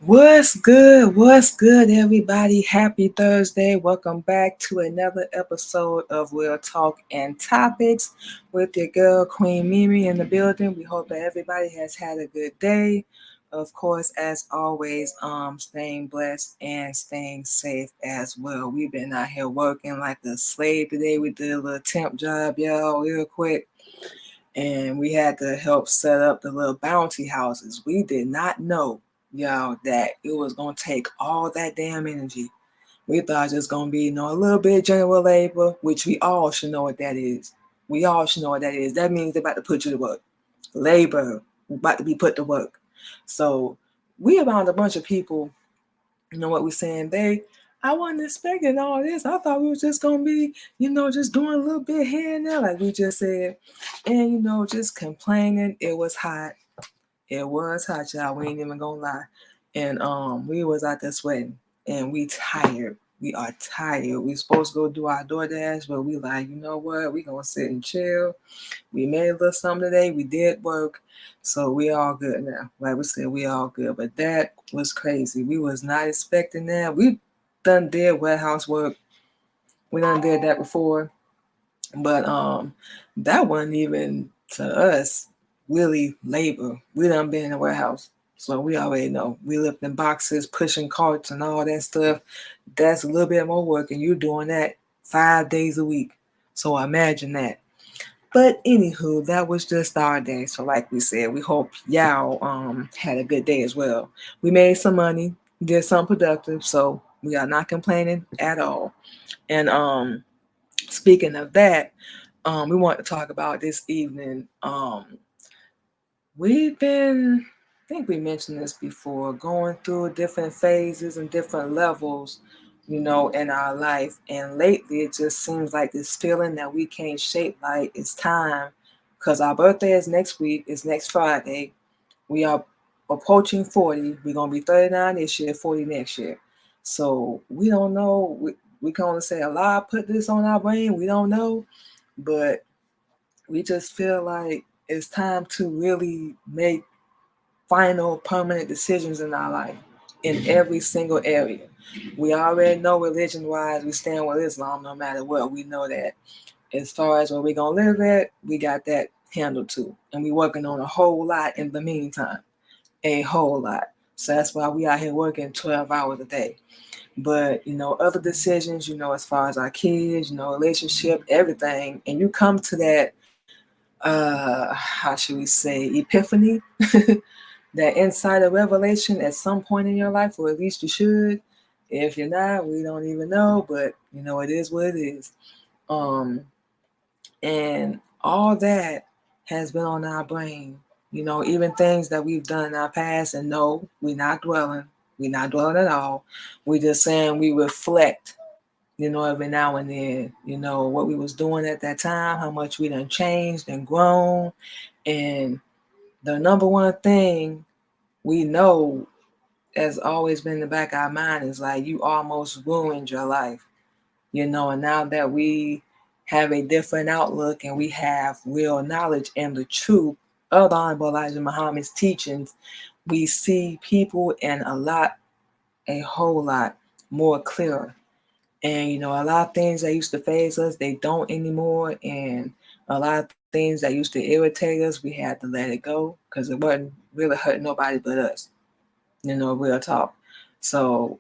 What's good? What's good, everybody? Happy Thursday. Welcome back to another episode of Real Talk and Topics with your girl, Queen Mimi, in the building. We hope that everybody has had a good day. Of course, as always, staying blessed and staying safe as well. We've been out here working like a slave today. We did a little temp job, y'all, real quick. And we had to help set up the little bounty houses. We did not know, y'all, that it was gonna take all that damn energy. We thought it was gonna be, a little bit of general labor, which we all should know what that is. We all should know what that is. That means they're about to put you to work. Labor about to be put to work. So we around a bunch of people, you know what we're saying? I wasn't expecting all this. I thought we was just gonna be, just doing a little bit here and there, like we just said, and just complaining. It was hot. It was hot, y'all. We ain't even gonna lie. And we was out there sweating, and we tired. We are tired. We supposed to go do our DoorDash, but we like, you know what? We gonna sit and chill. We made a little something today. We did work. So we all good now. Like we said, we all good. But that was crazy. We was not expecting that. We done did warehouse work. We done did that before. But that wasn't even to us really labor. We done been in the warehouse. So we already know. We lifting boxes, pushing carts and all that stuff. That's a little bit more work and you're doing that 5 days a week. So imagine that. But anywho, that was just our day. So like we said, we hope y'all had a good day as well. We made some money, did something productive, so we are not complaining at all. And speaking of that, we want to talk about this evening. We've been, I think we mentioned this before, going through different phases and different levels, in our life. And lately, it just seems like this feeling that we can't shake, like it's time, because our birthday is next week, it's next Friday. We are approaching 40. We're going to be 39 this year, 40 next year. So we don't know. We can only say Allah put this on our brain. We don't know. But we just feel like it's time to really make final permanent decisions in our life in every single area. We already know religion wise we stand with Islam no matter what. We know that. As far as where we're gonna live at, we got that handled too. And we working on a whole lot in the meantime. A whole lot. So that's why we out here working 12 hours a day. But other decisions, as far as our kids, relationship, everything, and you come to that how should we say, epiphany, that insight of revelation at some point in your life, or at least you should. If you're not, we don't even know, but it is what it is. Um, and all that has been on our brain. Even things that we've done in our past, and no, we're not dwelling. We're not dwelling at all. We're just saying we reflect, every now and then, what we was doing at that time, how much we done changed and grown. And the number one thing we know has always been in the back of our mind is like you almost ruined your life, and now that we have a different outlook and we have real knowledge and the truth of the Honorable Elijah Muhammad's teachings, we see people and a whole lot more clearer. And a lot of things that used to phase us, they don't anymore. And a lot of things that used to irritate us, we had to let it go because it wasn't really hurting nobody but us. Real talk. So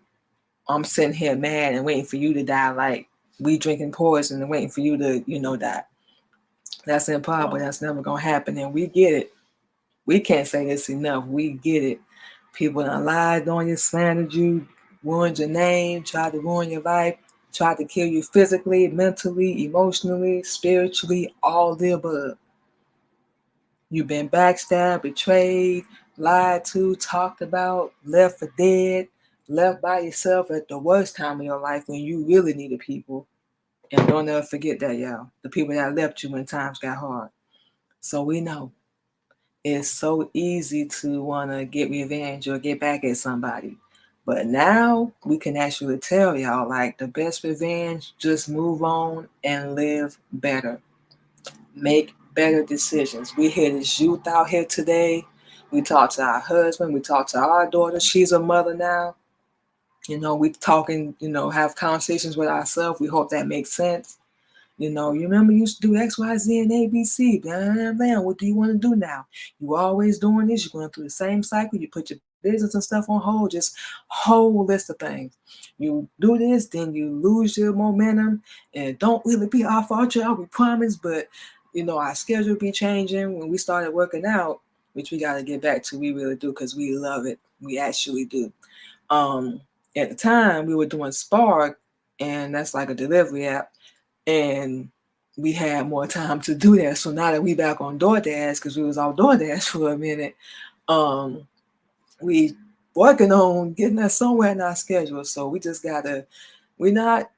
I'm sitting here mad and waiting for you to die, like we drinking poison and waiting for you to, die. That's impossible. That's never gonna happen. And we get it. We can't say this enough. We get it. People that lied on you, slandered you, ruined your name, tried to ruin your life, tried to kill you physically, mentally, emotionally, spiritually, all the above. You've been backstabbed, betrayed, lied to, talked about, left for dead, left by yourself at the worst time of your life when you really needed people. And don't ever forget that, y'all. The people that left you when times got hard. So we know it's so easy to want to get revenge or get back at somebody. But now we can actually tell y'all like the best revenge, just move on and live better. Make better decisions. We hear this youth out here today. We talk to our husband. We talk to our daughter. She's a mother now. We talking, have conversations with ourselves. We hope that makes sense. You remember you used to do X, Y, Z, and ABC. Blah, blah, blah. What do you want to do now? You always doing this. You're going through the same cycle. You put your business and stuff on hold. Just whole list of things. You do this, then you lose your momentum, and it don't really be our fault, y'all. We promise, but our schedule be changing when we started working out, which we got to get back to. We really do because we love it. We actually do. At the time, we were doing Spark, and that's like a delivery app. And we had more time to do that. So now that we back on DoorDash, because we was off DoorDash for a minute, we working on getting that somewhere in our schedule. So we just we're not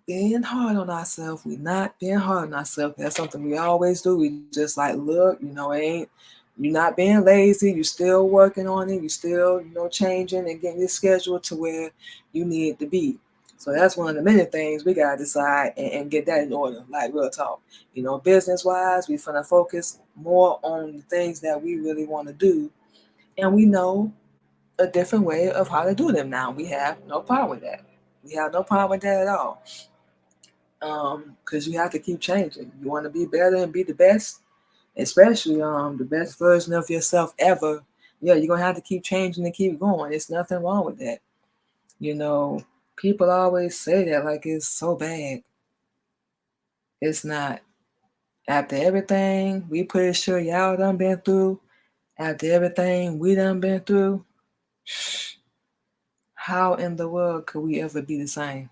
being hard on ourselves. We're not being hard on ourselves. That's something we always do. We just like, look, you're not being lazy. You're still working on it. You're still, changing and getting your schedule to where you need to be. So that's one of the many things we got to decide and get that in order, like real talk. Business-wise, we're going to focus more on the things that we really want to do. And we know a different way of how to do them now. We have no problem with that. We have no problem with that at all. Because you have to keep changing. You want to be better and be the best, especially the best version of yourself ever. Yeah, you're going to have to keep changing and keep going. There's nothing wrong with that. People always say that like it's so bad. It's not. After everything we pretty sure y'all done been through, after everything we done been through, how in the world could we ever be the same?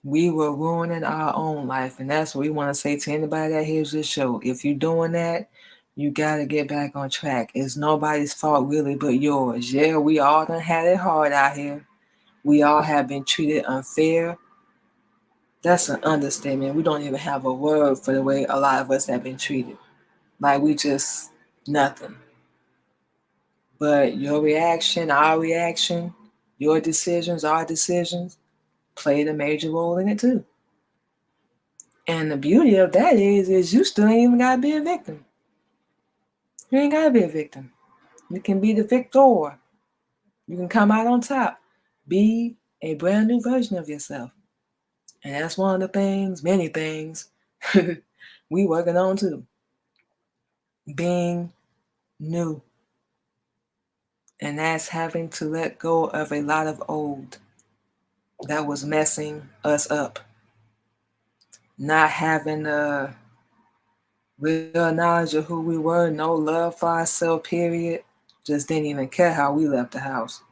We were ruining our own life, and that's what we want to say to anybody that hears this show. If you're doing that, you got to get back on track. It's nobody's fault really but yours. Yeah, we all done had it hard out here. We all have been treated unfair. That's an understatement. We don't even have a word for the way a lot of us have been treated. Like we just nothing. But your reaction, our reaction, your decisions, our decisions played a major role in it too. And the beauty of that is you still ain't even gotta be a victim. You ain't gotta be a victim. You can be the victor. You can come out on top. Be a brand new version of yourself. And that's one of the things, many things, we working on too. Being new. And that's having to let go of a lot of old that was messing us up. Not having a real knowledge of who we were, no love for ourselves, period. Just didn't even care how we left the house.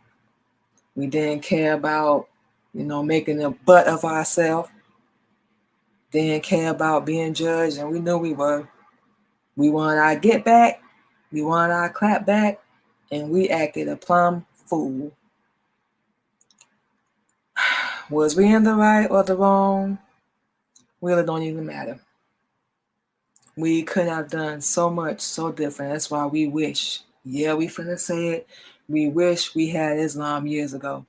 We didn't care about, making a butt of ourselves. Didn't care about being judged, and we knew we were. We wanted our get back, we wanted our clap back, and we acted a plumb fool. Was we in the right or the wrong? Really don't even matter. We could have done so much, so different. That's why we wish. Yeah, we finna say it. We wish we had Islam years ago.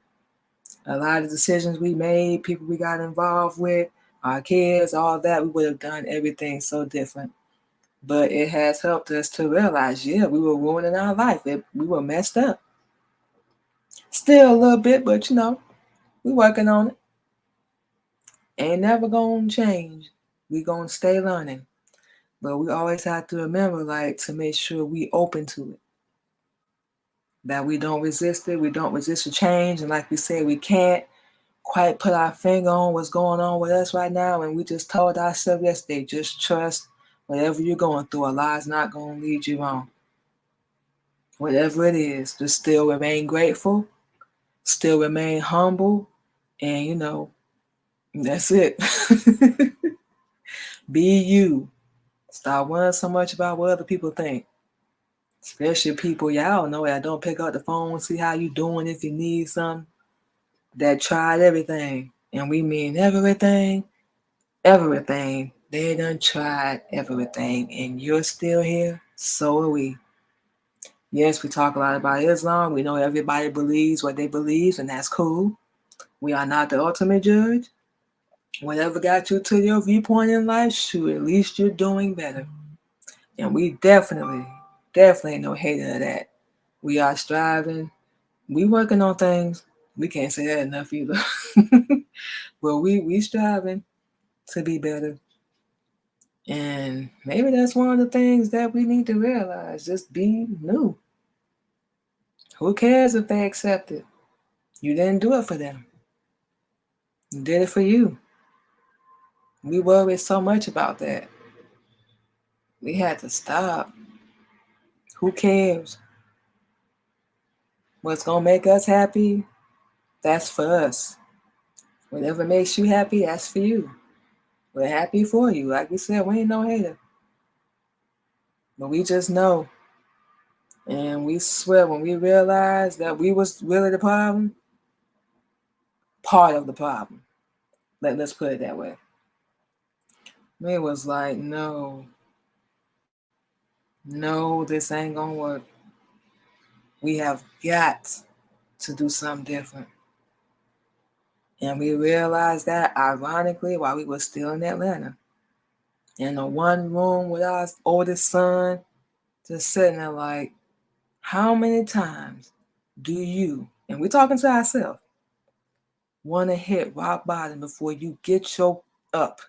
A lot of decisions we made, people we got involved with, our kids, all that, we would have done everything so different. But it has helped us to realize, yeah, we were ruining our life. We were messed up. Still a little bit, but we working on it. Ain't never gonna change. We gonna stay learning. But we always have to remember, to make sure we open to it. That we don't resist it. We don't resist the change. And like we said, we can't quite put our finger on what's going on with us right now. And we just told ourselves yesterday, just trust whatever you're going through. Allah's not going to lead you wrong. Whatever it is, just still remain grateful, still remain humble, and that's it. Be you. Stop worrying so much about what other people think. Especially people y'all know that don't pick up the phone, see how you doing if you need something. That tried everything. And we mean everything. Everything. They done tried everything. And you're still here. So are we. Yes, we talk a lot about Islam. We know everybody believes what they believe, and that's cool. We are not the ultimate judge. Whatever got you to your viewpoint in life, shoot, at least you're doing better. And we definitely Definitely ain't no hating of that. We are striving. We working on things. We can't say that enough either. But we striving to be better. And maybe that's one of the things that we need to realize. Just be new. Who cares if they accept it? You didn't do it for them. You did it for you. We worry so much about that. We had to stop. Who cares? What's gonna make us happy? That's for us. Whatever makes you happy, that's for you. We're happy for you. Like we said, we ain't no hater. But we just know. And we swear when we realized that we was really the problem, part of the problem. Let's put it that way. We was like, no, this ain't gonna work. We have got to do something different. And we realized that ironically while we were still in Atlanta. In a one room with our oldest son, just sitting there like, how many times do you, and we're talking to ourselves, want to hit rock bottom before you get your up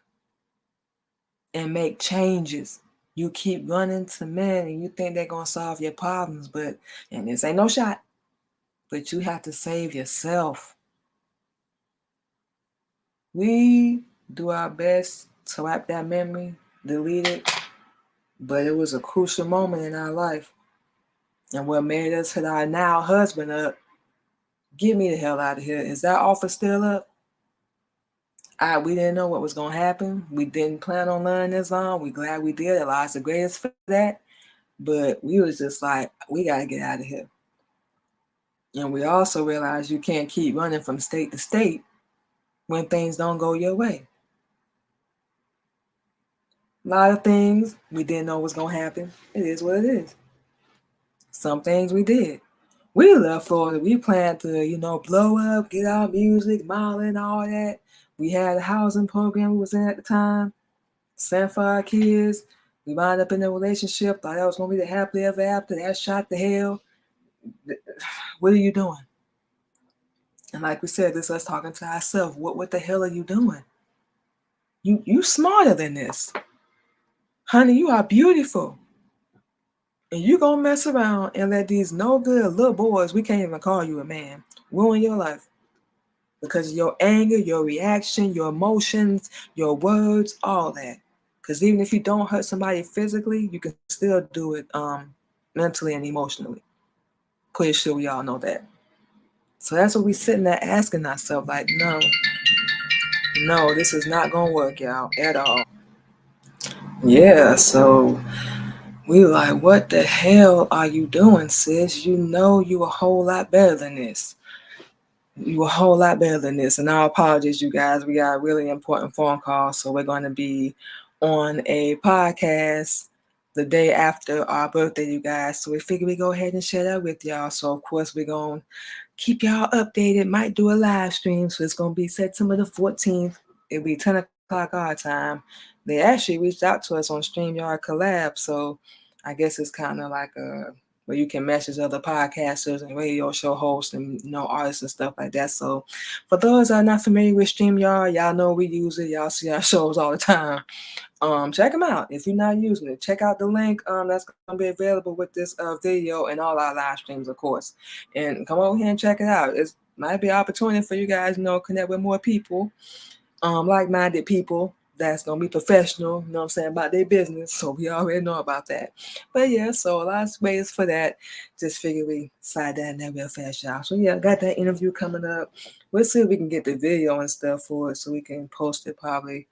and make changes? You keep running to men and you think they're going to solve your problems, and this ain't no shot, but you have to save yourself. We do our best to wipe that memory, delete it, but it was a crucial moment in our life. And what made us hit our now husband up, get me the hell out of here. Is that offer still up? We didn't know what was going to happen. We didn't plan on learning this long. We glad we did. Allah's the greatest for that. But we was just like, we got to get out of here. And we also realized you can't keep running from state to state when things don't go your way. A lot of things we didn't know was going to happen. It is what it is. Some things we did. We left Florida. We planned to, blow up, get our music, modeling, all that. We had a housing program we was in at the time. Sent for our kids. We wound up in a relationship. Thought that was going to be the happily ever after. That shot to hell. What are you doing? And like we said, this is us talking to ourselves. What the hell are you doing? You smarter than this. Honey, you are beautiful. And you gonna mess around and let these no good little boys, we can't even call you a man, ruin your life. Because of your anger, your reaction, your emotions, your words, all that. Because even if you don't hurt somebody physically, you can still do it mentally and emotionally. Pretty sure we all know that. So that's what we sitting there asking ourselves, like, no, this is not gonna work, y'all, at all. Yeah, so we like, what the hell are you doing, sis? You know you a whole lot better than this. You a whole lot better than this. And our apologies, you guys. We got a really important phone call, so we're going to be on a podcast the day after our birthday, you guys. So we figured we go ahead and share that with y'all. So of course we're going to keep y'all updated. Might do a live stream. So it's going to be September the 14th. It'll be 10 o'clock our time. They actually reached out to us on StreamYard Collab. So I guess it's kind of like where you can message other podcasters and radio show hosts and artists and stuff like that. So for those that are not familiar with StreamYard, y'all know we use it. Y'all see our shows all the time. Check them out. If you're not using it, check out the link that's going to be available with this video and all our live streams, of course. And come over here and check it out. It might be an opportunity for you guys, connect with more people, like-minded people that's going to be professional, what I'm saying, about their business. So we already know about that. But yeah, so a lot of ways for that. Just figure we slide that in there real fast, y'all. So yeah, got that interview coming up. We'll see if we can get the video and stuff for it so we can post it probably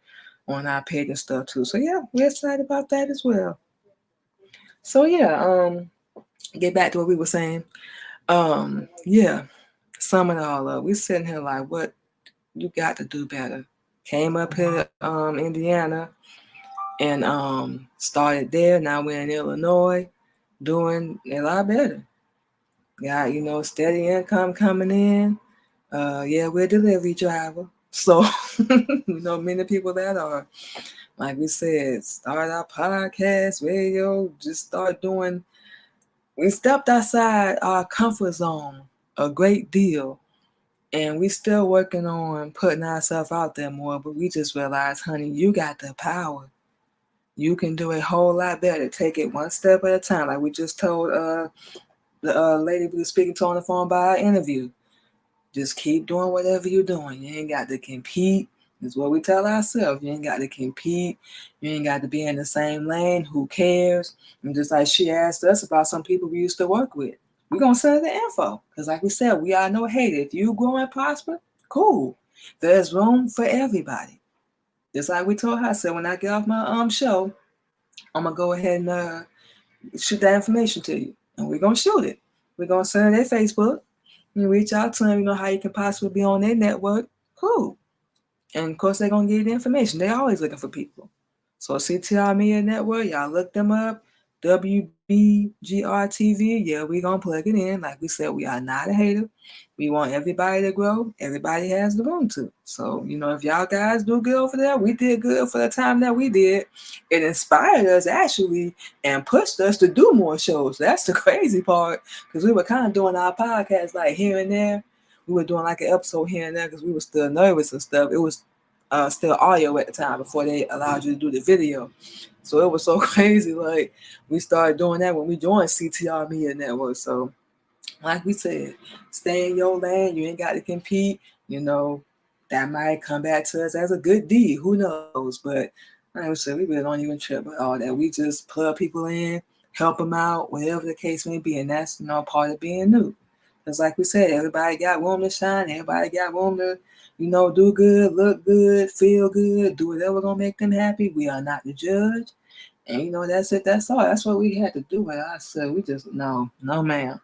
on our page and stuff too. So yeah, we're excited about that as well. So yeah, get back to what we were saying. Yeah, sum it all up. We sitting here like, what you got to do better. Came up here to Indiana and started there. Now we're in Illinois, doing a lot better. Got steady income coming in. Yeah, we're a delivery driver. So many people that are, like we said, start our podcast, radio, just start doing We stepped outside our comfort zone a great deal, and we still working on putting ourselves out there more, but we just realized, honey, you got the power. You can do a whole lot better. Take it one step at a time. Like we just told the lady we were speaking to on the phone by our interview. Just keep doing whatever you're doing. You ain't got to compete. That's what we tell ourselves. You ain't got to compete. You ain't got to be in the same lane. Who cares? And just like she asked us about some people we used to work with, we're going to send her the info. Because like we said, we are no hater. If you grow and prosper, cool. There's room for everybody. Just like we told her, I said, when I get off my show, I'm going to go ahead and shoot that information to you. And we're going to shoot it. We're going to send it their Facebook. You reach out to them, you know how you can possibly be on their network. Cool. And of course, they're going to give you the information. They're always looking for people. So CTR Media Network, y'all look them up. WBGR TV, yeah, we're going to plug it in. Like we said, we are not a hater. We want everybody to grow. Everybody has the room to. So, you know, if y'all guys do good over there, we did good for the time that we did. It inspired us actually and pushed us to do more shows. That's the crazy part, because we were kind of doing our podcast like here and there. We were doing like an episode here and there because we were still nervous and stuff. It was still audio at the time before they allowed you to do the video. So it was so crazy. Like we started doing that when we joined CTR Media Network. So like we said, stay in your lane. You ain't got to compete. You know, that might come back to us as a good deed. Who knows? But like I said, we really don't even trip about all that. We just plug people in, help them out, whatever the case may be. And that's, you know, part of being new. Because like we said, everybody got room to shine. Everybody got room to, you know, do good, look good, feel good, do whatever gonna make them happy. We are not the judge. And you know, that's it. That's all. That's what we had to do. And I said, we just, no, ma'am.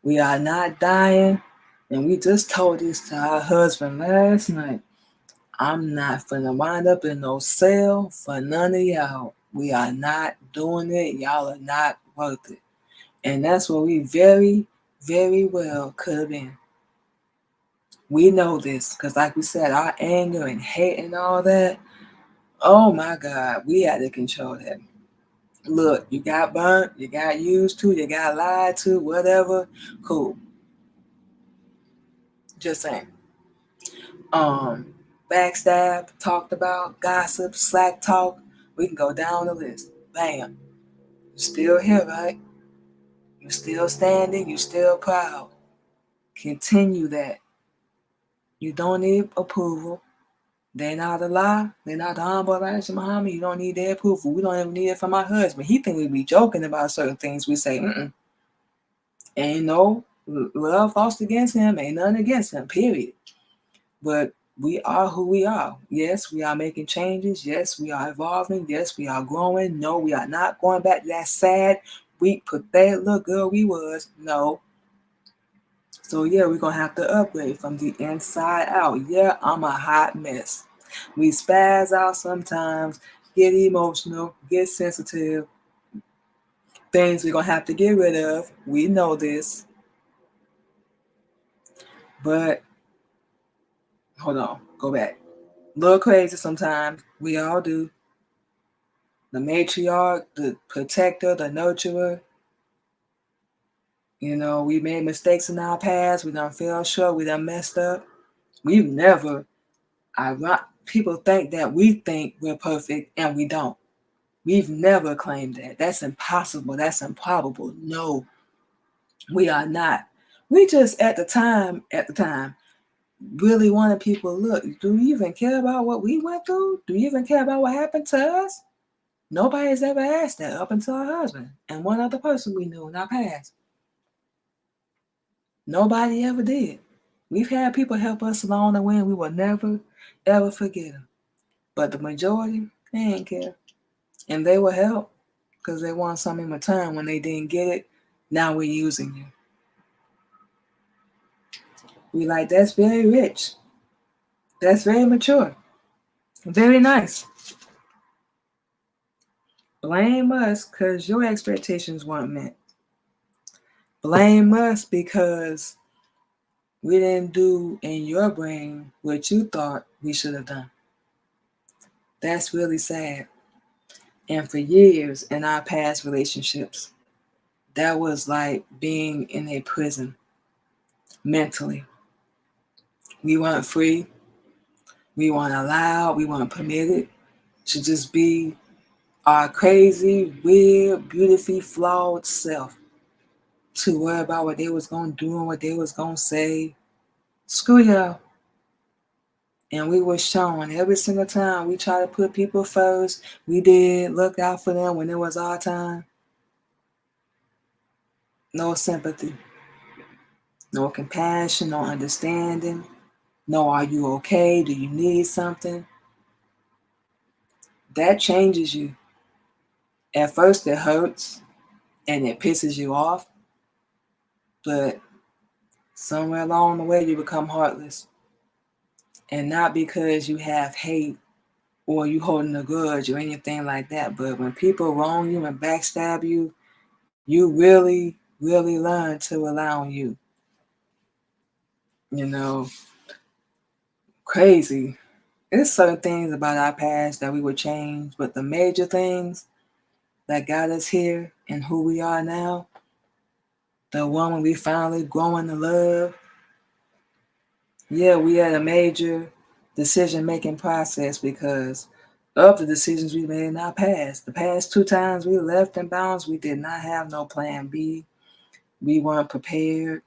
We are not dying. And we just told this to our husband last night. I'm not finna wind up in no cell for none of y'all. We are not doing it. Y'all are not worth it. And that's what we very, very well could have been. We know this because, like we said, our anger and hate and all that, oh my God, we had to control that. Look, you got burnt, you got used to, you got lied to, whatever, cool. Just saying. Backstab, talked about, gossip, slack talk, we can go down the list. Bam. You're still here, right? You're still standing, you're still proud. Continue that. You don't need approval. They're not a lie. They're not the humble Elijah Muhammad. You don't need their approval. We don't even need it from my husband. He think we be joking about certain things. We say, ain't no love lost against him. Ain't nothing against him, period. But we are who we are. Yes, we are making changes. Yes, we are evolving. Yes, we are growing. No, we are not going back to that sad, weak, pathetic little girl we was. No. So yeah, we're going to have to upgrade from the inside out. Yeah, I'm a hot mess. We spaz out sometimes, get emotional, get sensitive. Things we're going to have to get rid of. We know this. But, hold on, go back. A little crazy sometimes. We all do. The matriarch, the protector, the nurturer. You know, we made mistakes in our past. We done fell short. We done messed up. We've never, people think that we think we're perfect and we don't. We've never claimed that. That's impossible. That's improbable. No, we are not. We just at the time, really wanted people to look, do you even care about what we went through? Do you even care about what happened to us? Nobody's ever asked that up until our husband and one other person we knew in our past. Nobody ever did. We've had people help us along the way and we will never, ever forget them. But the majority, they ain't care. And they will help because they want something in return when they didn't get it. Now we're using you. We like, that's very rich. That's very mature. Very nice. Blame us because your expectations weren't met. Blame us because we didn't do in your brain what you thought we should have done. That's really sad. And for years in our past relationships, That was like being in a prison mentally. We weren't free. We weren't allowed. We weren't permitted to just be our crazy, weird, beautifully flawed self. To worry about what they was gonna do and what they was gonna say. Screw y'all. And we were shown every single time we try to put people first. We did look out for them when it was our time. No sympathy, no compassion, no understanding. No, are you okay? Do you need something? That changes you. At first, it hurts and it pisses you off, but somewhere along the way, you become heartless. And not because you have hate or you holding a grudge or anything like that, but when people wrong you and backstab you, you really, really learn to rely on you. You know, crazy. There's certain things about our past that we would change, but the major things that got us here and who we are now, the one when we finally growing to love, yeah, we had a major decision-making process because of the decisions we made in our past. The past two times we left and bounced, we did not have no plan B. We weren't prepared.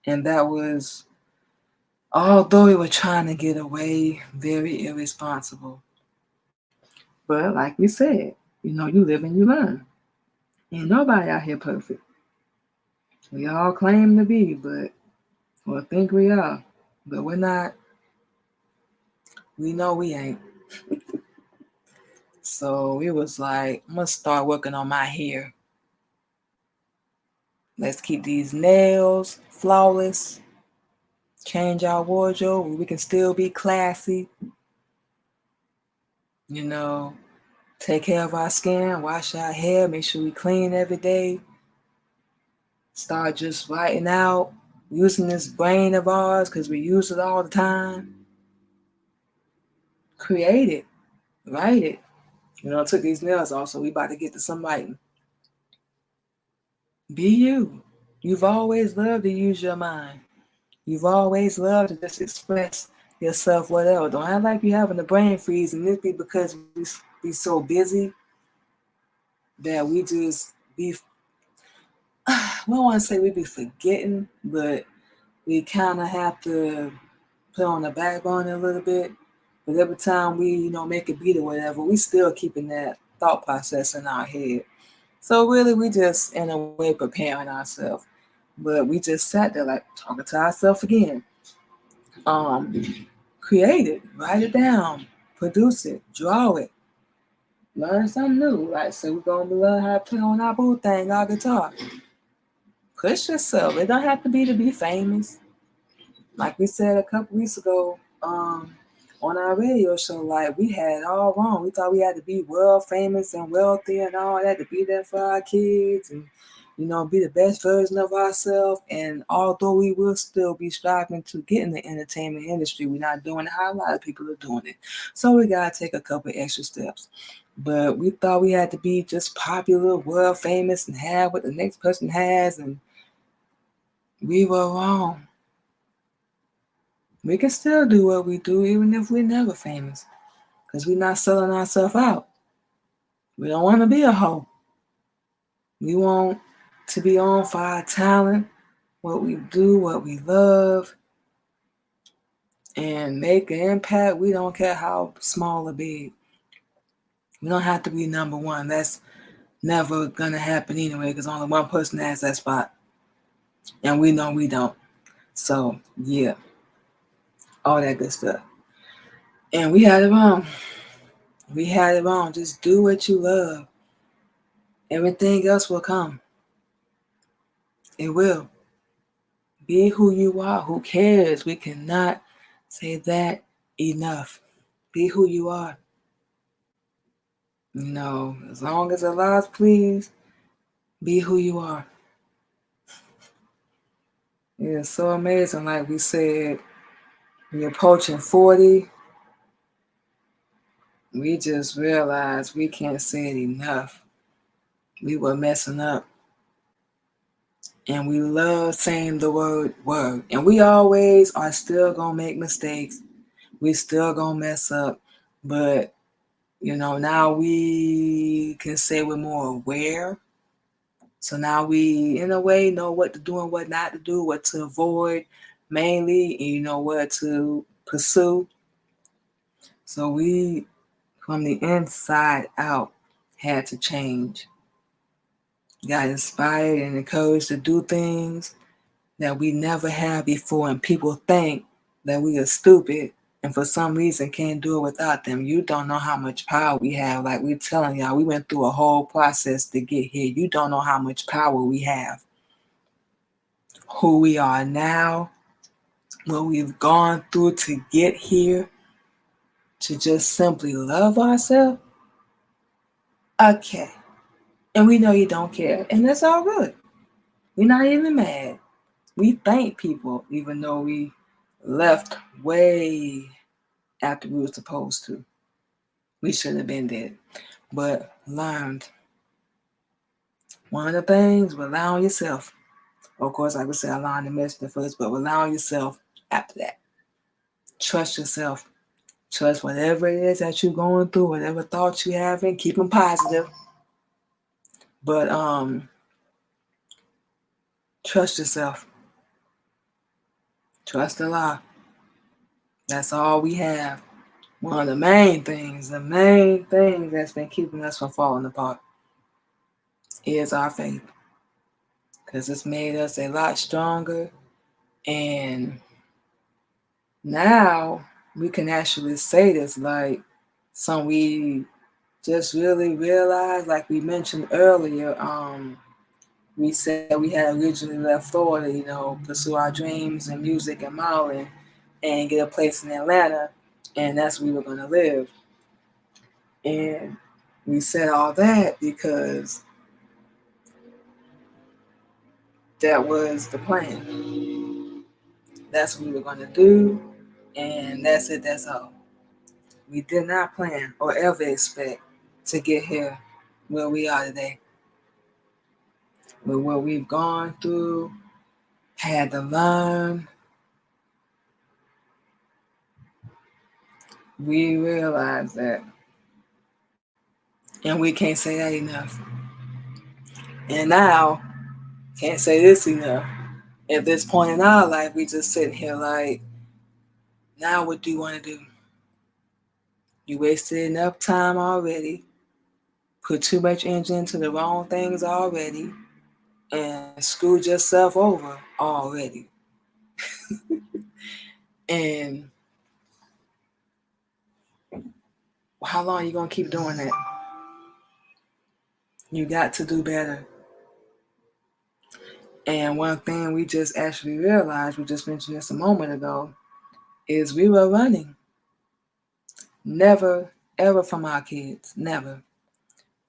And that was, although we were trying to get away, very irresponsible. But like we said, you live and you learn. Ain't nobody out here perfect. We all claim to be, or think we are, but we're not. We know we ain't. So it was like, I'm gonna start working on my hair. Let's keep these nails flawless. Change our wardrobe. We can still be classy. You know, take care of our skin, wash our hair, make sure we clean every day. Start just writing out, using this brain of ours because we use it all the time. Create it, write it. I took these nails off, so we about to get to some writing. Be you. You've always loved to use your mind. You've always loved to just express yourself, whatever. Don't act like you're having a brain freeze, and this be because we be so busy that we just be, I don't want to say we be forgetting, but we kind of have to put on the backbone a little bit. But every time we, make a beat or whatever, we still keeping that thought process in our head. So really, we just, in a way, preparing ourselves. But we just sat there like talking to ourselves again. Create it, write it down, produce it, draw it, learn something new. Like, so we're gonna learn how to play on our boo thing, our guitar. Push yourself. It don't have to be famous. Like we said a couple weeks ago, on our radio show, like we had it all wrong. We thought we had to be world famous and wealthy and all that to be there for our kids and be the best version of ourselves. And although we will still be striving to get in the entertainment industry, we're not doing it how a lot of people are doing it. So we gotta take a couple extra steps. But we thought we had to be just popular, world famous, and have what the next person has, and we were wrong. We can still do what we do even if we're never famous. Because we're not selling ourselves out. We don't want to be a hoe. We want to be on for our talent, what we do, what we love, and make an impact. We don't care how small or big. We don't have to be number one. That's never going to happen anyway because only one person has that spot. And we know we don't. So, yeah, all that good stuff. And we had it wrong. We had it wrong. Just do what you love. Everything else will come. It will. Be who you are. Who cares? We cannot say that enough. Be who you are. As long as Allah's pleased, be who you are. It's so amazing. Like we said, we're approaching 40. We just realized we can't say it enough. We were messing up. And we love saying the word. And we always are still going to make mistakes. We still going to mess up. But, now we can say we're more aware. So now we, in a way, know what to do and what not to do, what to avoid mainly, and what to pursue. So we, from the inside out, had to change. Got inspired and encouraged to do things that we never had before, and people think that we are stupid and for some reason can't do it without them. You don't know how much power we have. Like we're telling y'all, we went through a whole process to get here. You don't know how much power we have. Who we are now, what we've gone through to get here, to just simply love ourselves. Okay. And we know you don't care. And that's all good. We're not even mad. We thank people even though we left way after we were supposed to. We should have been dead. But learned. One of the things, rely on yourself. Of course, like I said, rely on the messenger first, but rely on yourself after that. Trust yourself. Trust whatever it is that you're going through, whatever thoughts you having, keep them positive. But trust yourself. Trust Allah. That's all we have. One of the main things that's been keeping us from falling apart is our faith. Because it's made us a lot stronger. And now we can actually say this like some we just really realized, like we mentioned earlier, we said we had originally left Florida, pursue our dreams and music and modeling and get a place in Atlanta, and that's where we were going to live. And we said all that because that was the plan. That's what we were going to do, and that's it, that's all. We did not plan or ever expect to get here where we are today. With what we've gone through, had to learn, we realized that. And we can't say that enough. And now, can't say this enough. At this point in our life, we just sitting here like, now what do you want to do? You wasted enough time already, put too much energy into the wrong things already, and screwed yourself over already. And how long are you going to keep doing that? You got to do better. And one thing we just actually realized, we just mentioned this a moment ago, is we were running. Never, ever from our kids. Never.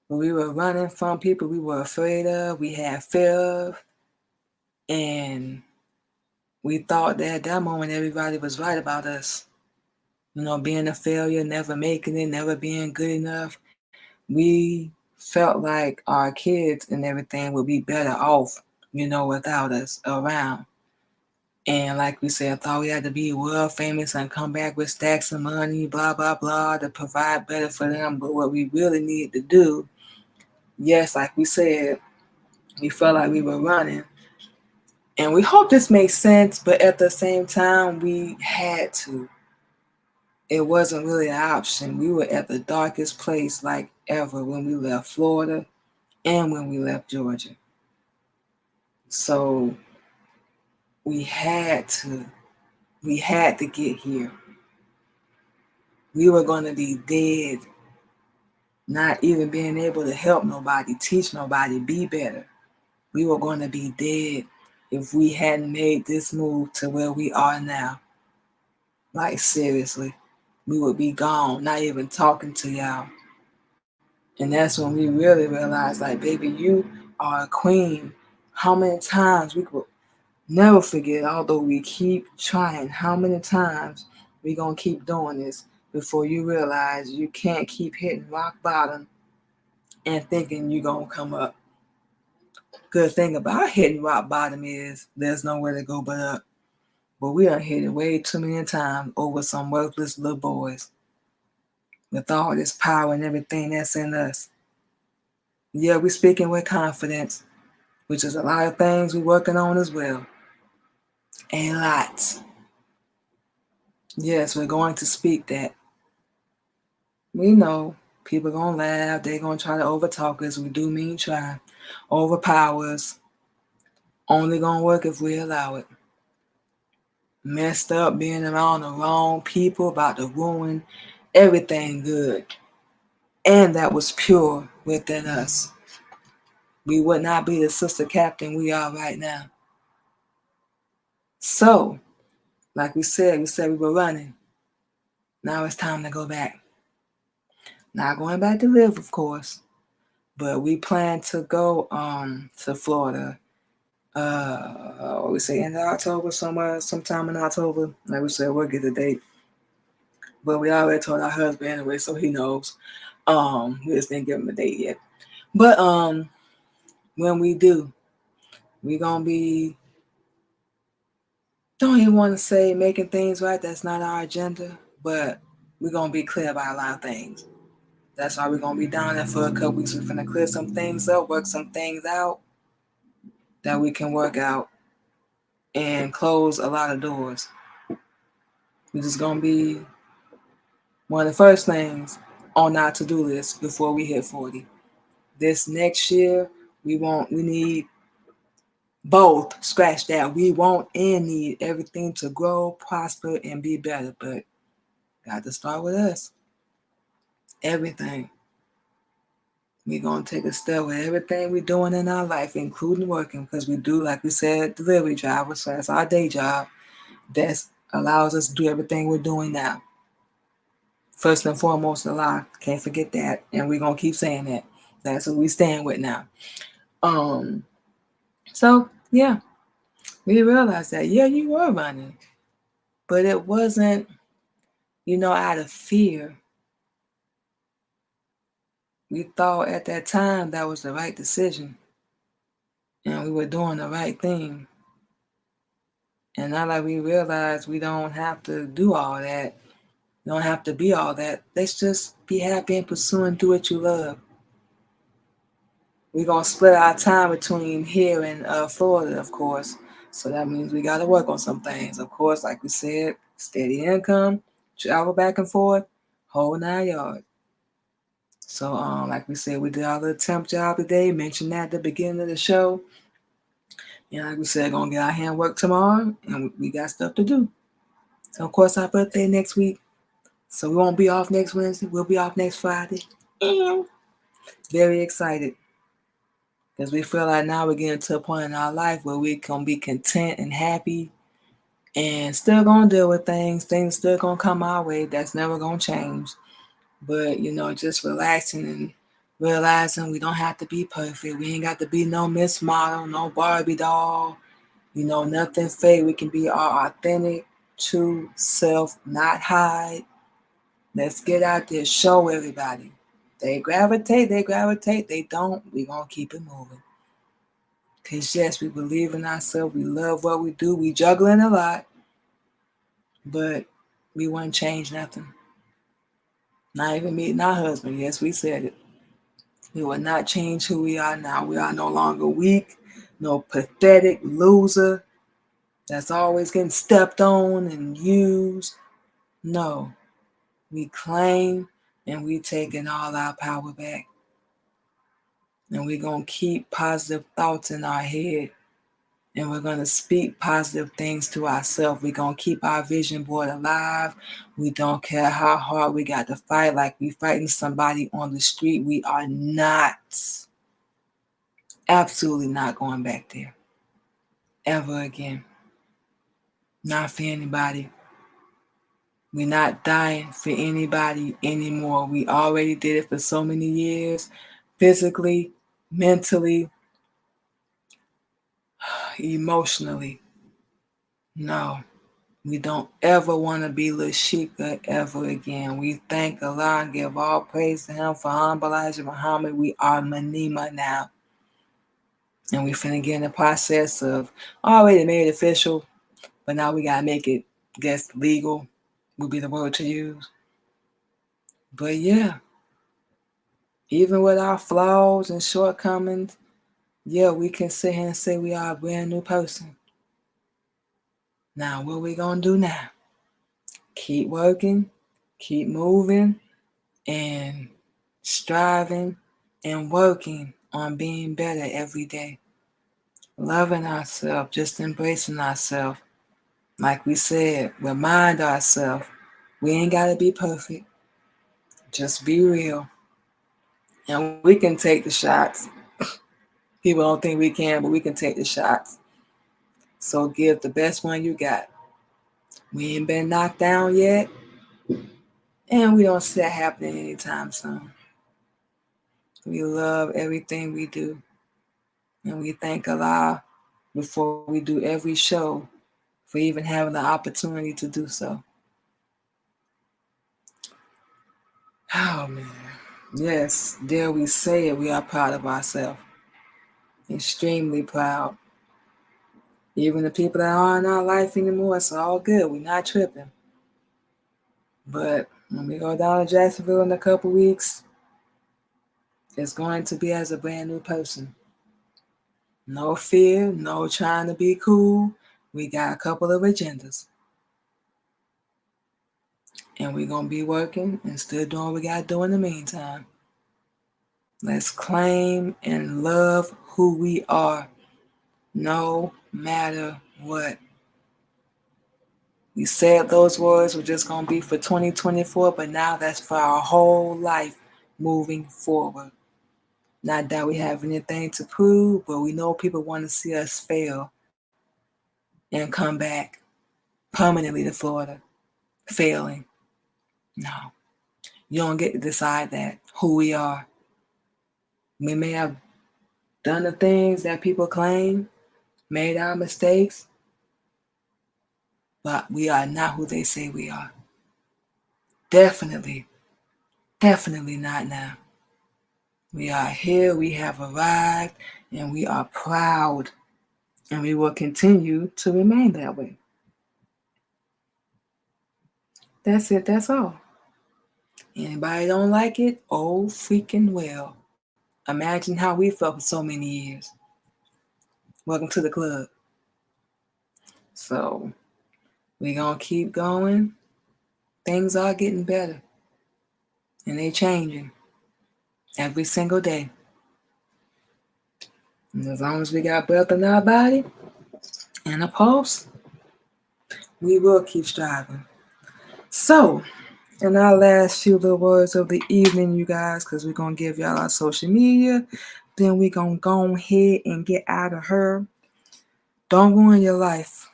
We were running from people we were afraid of, we had fear of, and we thought that at that moment everybody was right about us. Being a failure, never making it, never being good enough. We felt like our kids and everything would be better off, without us around. And like we said, I thought we had to be world famous and come back with stacks of money, blah, blah, blah, to provide better for them. But what we really needed to do, yes, like we said, we felt like we were running. And we hope this makes sense, but at the same time, we had to. It wasn't really an option. We were at the darkest place like ever when we left Florida and when we left Georgia. So we had to get here. We were going to be dead, not even being able to help nobody, teach nobody, be better. We were going to be dead if we hadn't made this move to where we are now. Like seriously, we would be gone, not even talking to y'all. And that's when we really realized, like, baby, you are a queen. How many times we could never forget, although we keep trying, how many times we gonna keep doing this before you realize you can't keep hitting rock bottom and thinking you gonna come up. good thing about hitting rock bottom is there's nowhere to go but up. But we are hit it way too many times over some worthless little boys with all this power and everything that's in us. Yeah, we're speaking with confidence, which is a lot of things we're working on as well. A lot. Yes, we're going to speak that. We know people gonna laugh, they're gonna try to overtalk us. We do mean try. Overpower us. Only gonna work if we allow it. Messed up being around the wrong people, about to ruin everything good. And that was pure within us. We would not be the sister captain we are right now. So, like we said we were running. Now it's time to go back. Not going back to live, of course, but we plan to go to Florida. We say end of October, sometime in October. Like we said, we'll get the date. But we already told our husband anyway, so he knows. We just didn't give him a date yet. But when we do, we gonna be, don't even want to say making things right. That's not our agenda, but we're gonna be clear about a lot of things. That's why we're gonna be down there for a couple weeks. We're gonna clear some things up, work some things out that we can work out, and close a lot of doors. Which is gonna be one of the first things on our to-do list before we hit 40. This next year, we need both. Scratch that. We want and need everything to grow, prosper, and be better. But got to start with us. Everything. We're going to take a step with everything we're doing in our life, including working, because we do, like we said, delivery drivers. So that's our day job. That allows us to do everything we're doing now. First and foremost, Allah. Can't forget that. And we're going to keep saying that. That's what we stand with now. So, yeah. We realized that, yeah, you were running. But it wasn't, out of fear. We thought at that time that was the right decision. And we were doing the right thing. And now that we realize we don't have to do all that, you don't have to be all that. Let's just be happy and pursue and do what you love. We're going to split our time between here and Florida, of course. So that means we got to work on some things. Of course, like we said, steady income, travel back and forth, whole 9 yards. So, like we said, we did our little temp job today. Mentioned that at the beginning of the show. And like we said, gonna get our handwork tomorrow, and we got stuff to do. So, of course, our birthday next week. So we won't be off next Wednesday. We'll be off next Friday. Very excited. Because we feel like now we're getting to a point in our life where we can be content and happy and still gonna deal with things. Things still gonna come our way. That's never gonna change. But, just relaxing and realizing we don't have to be perfect. We ain't got to be no Miss Model, no Barbie doll, nothing fake. We can be our authentic, true self, not hide. Let's get out there, show everybody. They gravitate. They don't, we gonna keep it moving. Because yes, we believe in ourselves. We love what we do. We juggling a lot. But we wouldn't change nothing. Not even meeting our husband. Yes, we said it. We will not change who we are now. We are no longer weak, no pathetic loser that's always getting stepped on and used. No, we claim and we taking all our power back. And we're going to keep positive thoughts in our head. And we're going to speak positive things to ourselves. We're going to keep our vision board alive. We don't care how hard we got to fight, like we fighting somebody on the street. We are not, absolutely not going back there ever again. Not for anybody. We're not dying for anybody anymore. We already did it for so many years, physically, mentally, emotionally. No. We don't ever want to be Lashika ever again. We thank Allah and give all praise to Him for humble Elijah Muhammad. We are Manima now. And we finna get in the process of already made it official, but now we gotta make it, I guess, legal would be the word to use. But yeah, even with our flaws and shortcomings, yeah, we can sit here and say we are a brand new person. Now, what we gonna do now? Keep working, keep moving, and striving and working on being better every day. Loving ourselves, just embracing ourselves. Like we said, remind ourselves we ain't gotta be perfect. Just be real. And we can take the shots. People don't think we can, but we can take the shots. So give the best one you got. We ain't been knocked down yet, and we don't see that happening anytime soon. We love everything we do, and we thank Allah before we do every show for even having the opportunity to do so. Oh man. Yes, dare we say it, we are proud of ourselves. Extremely proud. Even the people that aren't in our life anymore, it's all good. We're not tripping. But when we go down to Jacksonville in a couple weeks, it's going to be as a brand new person. No fear, no trying to be cool. We got a couple of agendas. And we're going to be working and still doing what we got to do in the meantime. Let's claim and love who we are, no matter what. We said those words were just going to be for 2024, but now that's for our whole life moving forward. Not that we have anything to prove, but we know people want to see us fail and come back permanently to Florida, failing. No, you don't get to decide that, who we are. We may have done the things that people claim, made our mistakes, but we are not who they say we are. Definitely not now. We are here, we have arrived, and we are proud, and we will continue to remain that way. That's it, that's all. Anybody don't like it? Oh, freaking well. Imagine how we felt for so many years. Welcome to the club. So, we're going to keep going. Things are getting better, and they changing every single day. And as long as we got breath in our body and a pulse, we will keep striving. So, in our last few little words of the evening, you guys, because we're going to give y'all our social media, then we're going to go ahead and get out of her. Don't ruin your life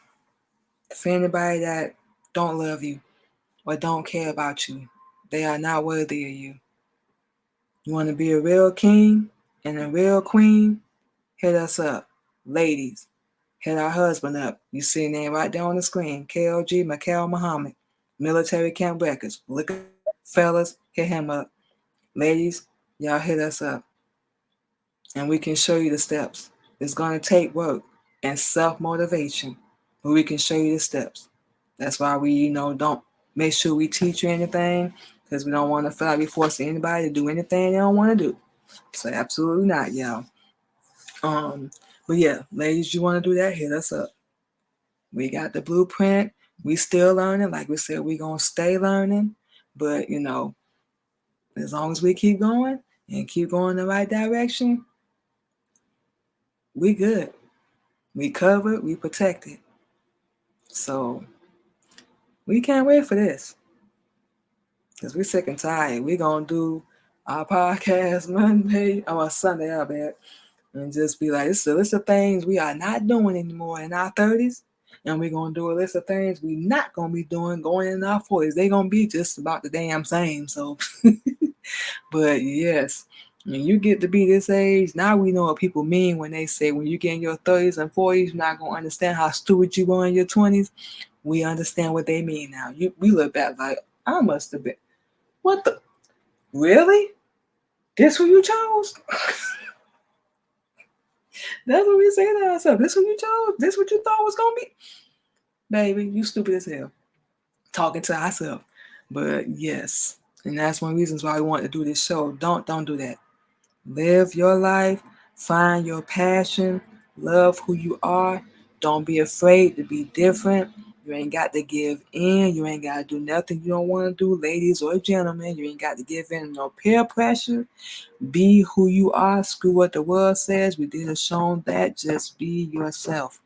for anybody that don't love you or don't care about you. They are not worthy of you. You want to be a real king and a real queen? Hit us up. Ladies, hit our husband up. You see his name right there on the screen. KLG Mikhail Muhammad. Military Camp Records. Look at fellas, hit him up. Ladies, y'all hit us up. And we can show you the steps. It's going to take work and self-motivation, but we can show you the steps. That's why we, don't make sure we teach you anything, because we don't want to feel like we're forcing anybody to do anything they don't want to do. So absolutely not, y'all. But yeah, ladies, you want to do that, hit us up. We got the blueprint. We still learning. Like we said, we going to stay learning. But, as long as we keep going and keep going in the right direction, we good. We covered, we protected. So we can't wait for this. Because we're sick and tired. We're going to do our podcast Sunday, I bet. And just be like, it's a list of things we are not doing anymore in our 30s. And we're going to do a list of things we're not going to be doing going in our 40s. They're going to be just about the damn same. So, but yes, when you get to be this age, now we know what people mean when they say when you get in your 30s and 40s, you're not going to understand how stupid you were in your 20s. We understand what they mean now. We look back like, I must have been. What the? Really? This who you chose? That's what we say to ourselves. This what you chose? This what you thought was gonna be? Baby, you stupid as hell. Talking to ourselves. But yes. And that's one of the reasons why we want to do this show. Don't do that. Live your life, find your passion, love who you are. Don't be afraid to be different. You ain't got to give in. You ain't got to do nothing you don't want to do, ladies or gentlemen. You ain't got to give in no peer pressure. Be who you are. Screw what the world says. We did a show on that. Just be yourself.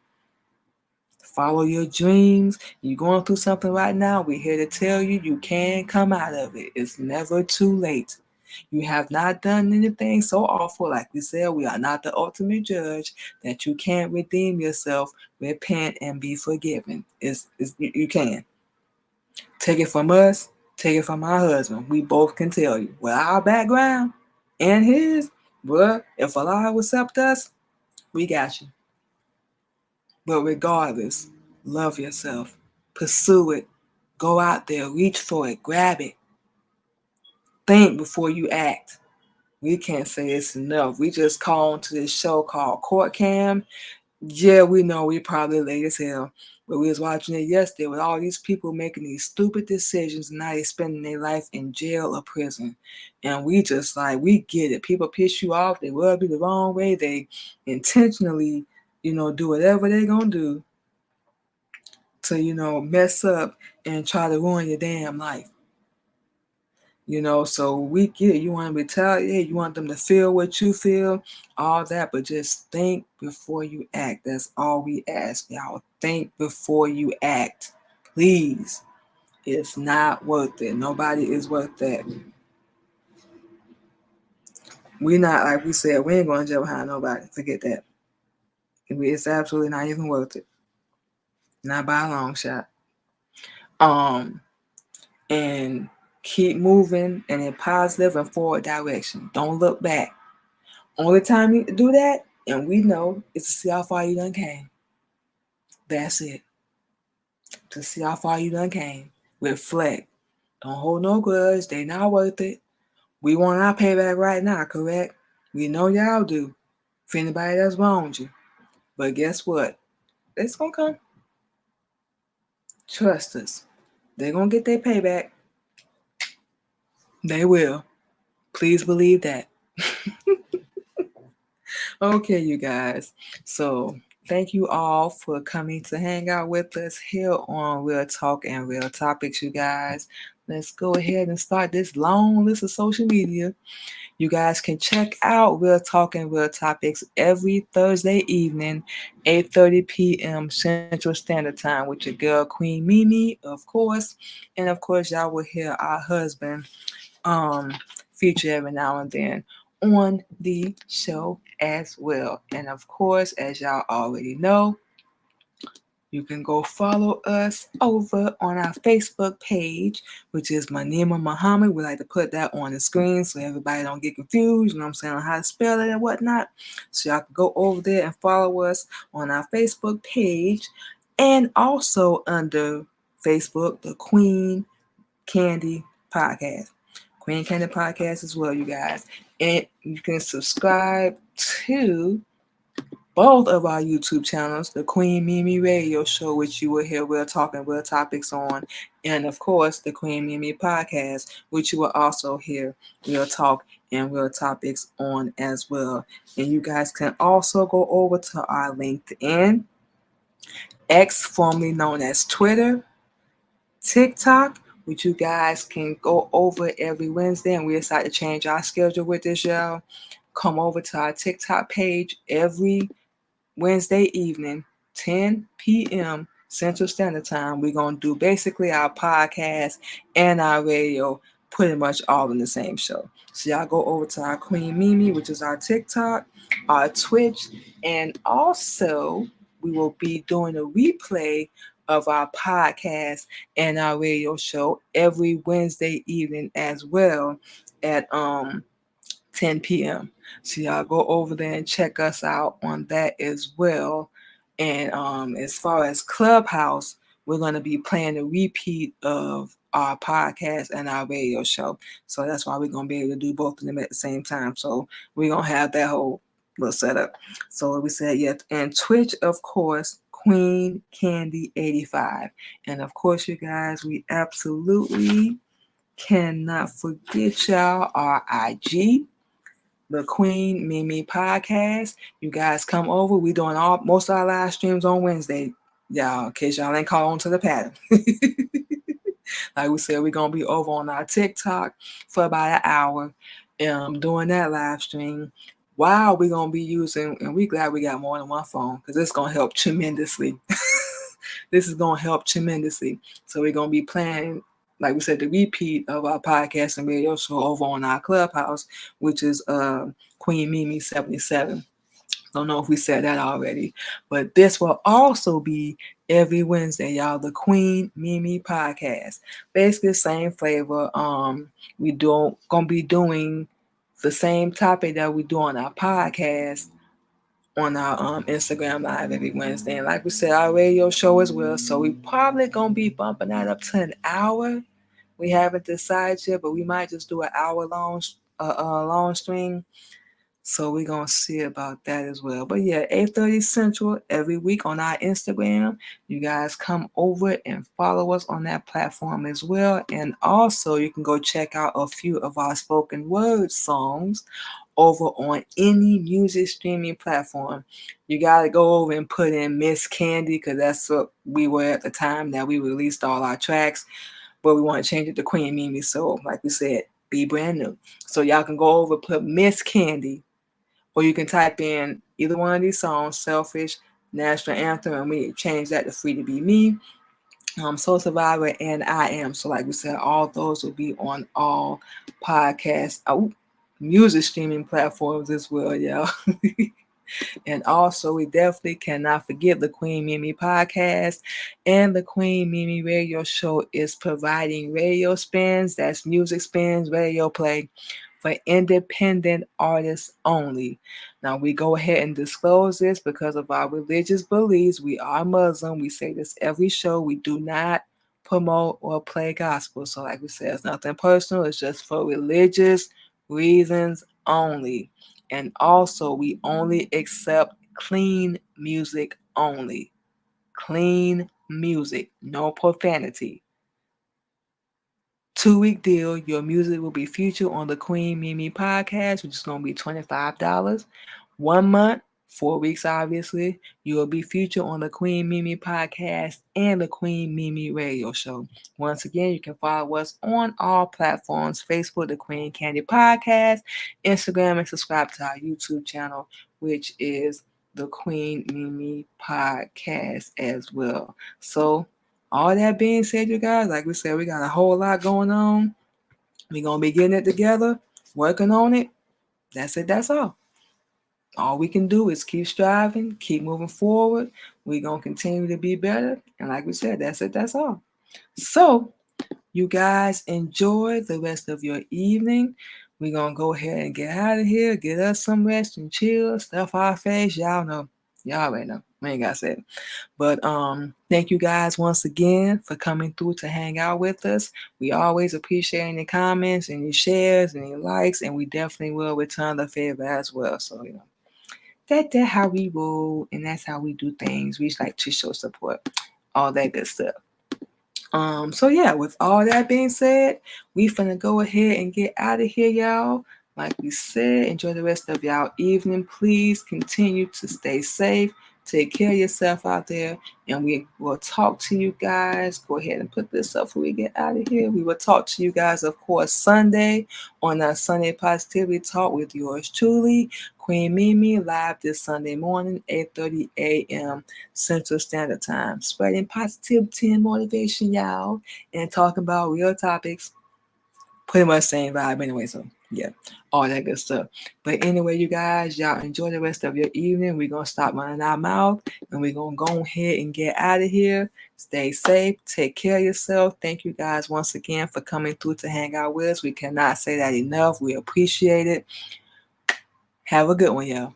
Follow your dreams. You're going through something right now. We're here to tell you you can come out of it. It's never too late. You have not done anything so awful, like we said, we are not the ultimate judge, that you can't redeem yourself, repent, and be forgiven. You can. Take it from us, take it from my husband. We both can tell you. With our background and his, bruh, if Allah will accept us, we got you. But regardless, love yourself. Pursue it. Go out there, reach for it, grab it. Think before you act. We can't say it's enough. We just called to this show called Court Cam. Yeah, we know we probably late as hell. But we was watching it yesterday with all these people making these stupid decisions and now they spending their life in jail or prison. And we just like, we get it. People piss you off, they rub you the wrong way, they intentionally, do whatever they gonna do to, mess up and try to ruin your damn life. So we get it. You want to retaliate, you want them to feel what you feel, all that, but just think before you act. That's all we ask, y'all. Think before you act. Please. It's not worth it. Nobody is worth that. We not, like we said, we ain't going to jail behind nobody. Forget that. It's absolutely not even worth it. Not by a long shot. And keep moving in a positive and forward direction. Don't look back. Only time you do that, and we know, is to see how far you done came. That's it. To see how far you done came. Reflect. Don't hold no grudge. They not worth it. We want our payback right now, correct? We know y'all do. For anybody that's wronged you. But guess what? It's gonna come. Trust us. They're gonna get their payback. They will. Please believe that. Okay, you guys. So thank you all for coming to hang out with us here on Real Talk and Real Topics, you guys. Let's go ahead and start this long list of social media. You guys can check out Real Talk and Real Topics every Thursday evening, 8:30 p.m. Central Standard Time with your girl Queen Mimi, of course. And of course, y'all will hear our husband feature every now and then on the show as well. And of course, as y'all already know, you can go follow us over on our Facebook page, which is Manima Muhammad. We like to put that on the screen so everybody don't get confused, on how to spell it and whatnot. So y'all can go over there and follow us on our Facebook page. And also under Facebook, the Queen Candy Podcast. Queen Candy Podcast as well, you guys. And you can subscribe to both of our YouTube channels, the Queen Mimi Radio Show, which you will hear Real Talk and Real Topics on, and of course, the Queen Mimi Podcast, which you will also hear Real Talk and Real Topics on as well. And you guys can also go over to our LinkedIn, X, formerly known as Twitter, TikTok, which you guys can go over every Wednesday, and we decided to change our schedule with this, y'all. Come over to our TikTok page every Wednesday evening, 10 p.m. Central Standard Time. We're going to do basically our podcast and our radio pretty much all in the same show. So y'all go over to our Queen Mimi, which is our TikTok, our Twitch, and also we will be doing a replay of our podcast and our radio show every Wednesday evening as well at 10 p.m. So y'all go over there and check us out on that as well. And as far as Clubhouse, we're going to be playing a repeat of our podcast and our radio show. So that's why we're going to be able to do both of them at the same time. So we're going to have that whole little setup. So we said, yeah, and Twitch, of course, Queen Candy 85. And of course, you guys, we absolutely cannot forget y'all our IG, the Queen Mimi Podcast. You guys come over. We doing most of our live streams on Wednesday, y'all, in case y'all ain't caught on to the pattern. Like we said, we're gonna be over on our TikTok for about an hour, doing that live stream. While we're gonna be using, and we glad we got more than one phone because it's gonna help tremendously. This is gonna help tremendously. So we're gonna be playing, like we said, the repeat of our podcast and radio show over on our clubhouse, which is Queen Mimi 77. Don't know if we said that already, but this will also be every Wednesday, y'all. The Queen Mimi Podcast, basically same flavor. Gonna be doing the same topic that we do on our podcast on our Instagram Live every Wednesday. And like we said, our radio show as well. So we probably gonna be bumping that up to an hour. We haven't decided yet, but we might just do an hour long stream. So we're gonna see about that as well. But yeah, 8:30 Central every week on our Instagram. You guys come over and follow us on that platform as well. And also you can go check out a few of our spoken word songs over on any music streaming platform. You gotta go over and put in Miss Candy because that's what we were at the time that we released all our tracks. But we want to change it to Queen Mimi. So like we said, be brand new. So y'all can go over, put Miss Candy, or you can type in either one of these songs, Selfish, National Anthem, and we change that to Free to Be Me, Soul Survivor, and I Am. So like we said, all those will be on all podcast, music streaming platforms as well, y'all. And also, we definitely cannot forget the Queen Mimi Podcast and the Queen Mimi Radio Show is providing radio spins, that's music spins, radio play, for independent artists only. Now, we go ahead and disclose this because of our religious beliefs. We are Muslim. We say this every show. We do not promote or play gospel. So, like we said, it's nothing personal. It's just for religious reasons only. And also, we only accept clean music only. Clean music, no profanity. 2-week deal. Your music will be featured on the Queen Mimi Podcast, which is going to be $25. 1 month, 4 weeks, obviously, you will be featured on the Queen Mimi Podcast and the Queen Mimi Radio Show. Once again, you can follow us on all platforms: Facebook, the Queen Candy Podcast, Instagram, and subscribe to our YouTube channel, which is the Queen Mimi Podcast as well. So, all that being said, you guys, like we said, we got a whole lot going on. We're going to be getting it together, working on it. That's it. That's all. All we can do is keep striving, keep moving forward. We're going to continue to be better. And like we said, that's it. That's all. So, you guys enjoy the rest of your evening. We're going to go ahead and get out of here, get us some rest and chill, stuff our face. Y'all know. Y'all already know. We ain't got to say it. But thank you guys once again for coming through to hang out with us. We always appreciate any comments, any shares, any likes, and we definitely will return the favor as well. So, that's how we roll, and that's how we do things. We just like to show support, all that good stuff. So yeah, with all that being said, we finna go ahead and get out of here, y'all. Like we said, enjoy the rest of y'all evening. Please continue to stay safe. Take care of yourself out there, and we will talk to you guys. Go ahead and put this up before we get out of here. We will talk to you guys, of course, Sunday on our Sunday Positivity Talk with yours truly, Queen Mimi, live this Sunday morning, 8:30 a.m. Central Standard Time. Spreading positivity and motivation, y'all, and talking about real topics. Pretty much same vibe anyway, so yeah, all that good stuff. But anyway, you guys, y'all enjoy the rest of your evening. We're going to stop running our mouth, and we're going to go ahead and get out of here. Stay safe. Take care of yourself. Thank you guys once again for coming through to hang out with us. We cannot say that enough. We appreciate it. Have a good one, y'all.